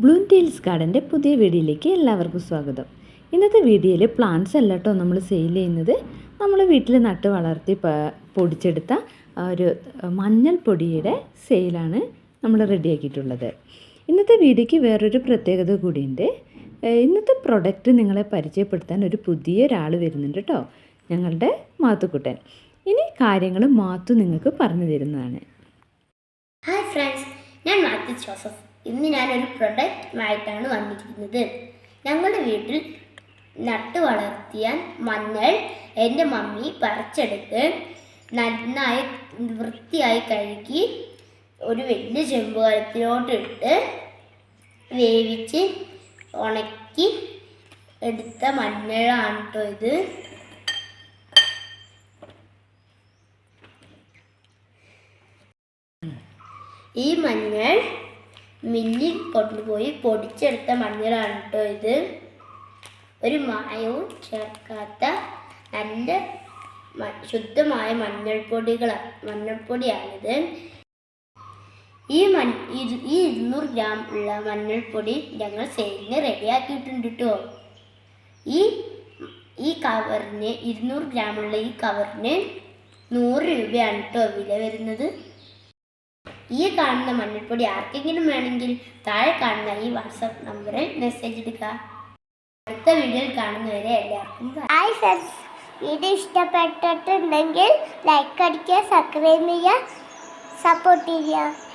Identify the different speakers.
Speaker 1: Bloom tales ഗാർഡൻ്റെ പുതിയ വീഡിയോയിലേക്ക് എല്ലാവർക്കും സ്വാഗതം. ഇന്നത്തെ വീഡിയോയിൽ പ്ലാന്റ്സ് അല്ല കേട്ടോ നമ്മൾ സെയിൽ ചെയ്യുന്നത്. നമ്മൾ വീട്ടിൽ നട്ട് വളർത്തി പൊടിച്ചെടുത്ത ഒരു മഞ്ഞൾപ്പൊടിയുടെ സെയിലാണ് നമ്മൾ റെഡിയാക്കിയിട്ടുള്ളത്. ഇന്നത്തെ വീഡിയോയ്ക്ക് വേറൊരു പ്രത്യേകത കൂടിയുണ്ട്. ഇന്നത്തെ പ്രൊഡക്റ്റ് നിങ്ങളെ പരിചയപ്പെടുത്താൻ ഒരു പുതിയൊരാൾ വരുന്നുണ്ട് കേട്ടോ, ഞങ്ങളുടെ മാത്തുക്കുട്ടൻ. ഇനി കാര്യങ്ങൾ മാത്തു നിങ്ങൾക്ക് പറഞ്ഞു തരുന്നതാണ്.
Speaker 2: ഹായ് ഫ്രണ്ട്സ്, ഞാൻ മാത്യു ജോസഫ്. ഇന്ന് ഞാനൊരു പ്രൊഡക്റ്റുമായിട്ടാണ് വന്നിരിക്കുന്നത്. ഞങ്ങളുടെ വീട്ടിൽ നട്ടു വളർത്തിയ മഞ്ഞൾ എൻ്റെ മമ്മി പറിച്ചെടുത്ത് നന്നായി വൃത്തിയായി കഴുകി ഒരു വലിയ ചെമ്പ് കലത്തിലോട്ടിട്ട് വേവിച്ച് ഉണക്കി എടുത്ത മഞ്ഞളാണ് കേട്ടോ ഇത്. ഈ മഞ്ഞൾ മില്ലിൽ കൊണ്ടുപോയി പൊടിച്ചെടുത്ത മഞ്ഞളാണ് കേട്ടോ ഇത്. ഒരു മായവും ചേർക്കാത്ത നല്ല ശുദ്ധമായ മഞ്ഞൾപ്പൊടിയാണിത്. ഈ 200 ഗ്രാം ഉള്ള മഞ്ഞൾപ്പൊടി ഞങ്ങൾ സെയിലിന് റെഡിയാക്കിയിട്ടുണ്ട് കേട്ടോ. ഈ കവറിന് 200 ഗ്രാമുള്ള ഈ കവറിന് 100 രൂപയാണ് കേട്ടോ വില വരുന്നത്. ഈ കാണുന്ന മഞ്ഞൾപ്പൊടി ആർക്കെങ്കിലും വേണമെങ്കിൽ താഴെ കാണുന്ന ഈ വാട്സാപ്പ് നമ്പറിൽ മെസ്സേജ് ഇടുക. അടുത്ത വീഡിയോയിൽ കാണുന്നവരെ എല്ലാവർക്കും ഹായ് ഫ്രണ്ട്സ്. വീഡിയോ ഇഷ്ടപ്പെട്ടിട്ടുണ്ടെങ്കിൽ ലൈക്ക് അടിക്കുക, സബ്സ്ക്രൈബ് ചെയ്യുക, സപ്പോർട്ട് ചെയ്യുക.